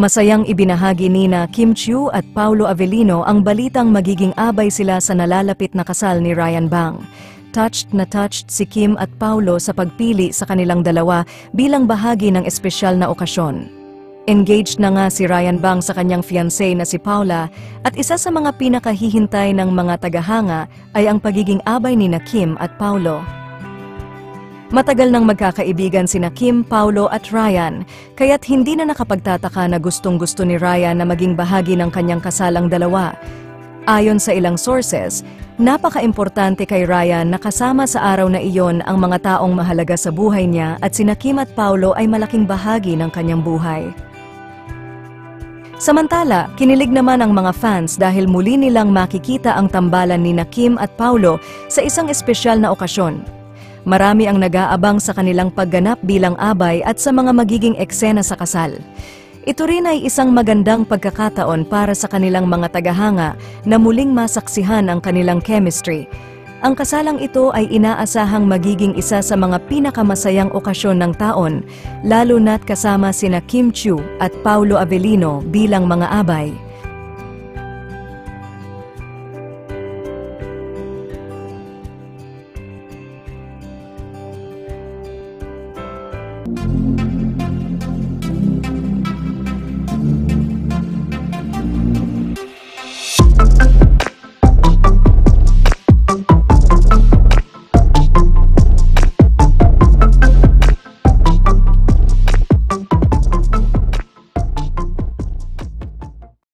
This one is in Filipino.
Masayang ibinahagi nina Kim Chiu at Paulo Avellino ang balitang magiging abay sila sa nalalapit na kasal ni Ryan Bang. Touched na touched si Kim at Paulo sa pagpili sa kanilang dalawa bilang bahagi ng espesyal na okasyon. Engaged na nga si Ryan Bang sa kanyang fiancé na si Paula at isa sa mga pinakahihintay ng mga tagahanga ay ang pagiging abay ni Kim at Paulo. Matagal nang magkakaibigan sina Kim, Paulo at Ryan, kaya't hindi na nakapagtataka na gustong-gusto ni Ryan na maging bahagi ng kanyang kasalang dalawa. Ayon sa ilang sources, napaka-importante kay Ryan na kasama sa araw na iyon ang mga taong mahalaga sa buhay niya at sina Kim at Paulo ay malaking bahagi ng kanyang buhay. Samantala, kinilig naman ang mga fans dahil muli nilang makikita ang tambalan ni Kim at Paulo sa isang espesyal na okasyon. Marami ang nag-aabang sa kanilang pagganap bilang abay at sa mga magiging eksena sa kasal. Ito rin ay isang magandang pagkakataon para sa kanilang mga tagahanga na muling masaksihan ang kanilang chemistry. Ang kasalang ito ay inaasahang magiging isa sa mga pinakamasayang okasyon ng taon, lalo na't kasama sina Kim Chiu at Paulo Avellino bilang mga abay.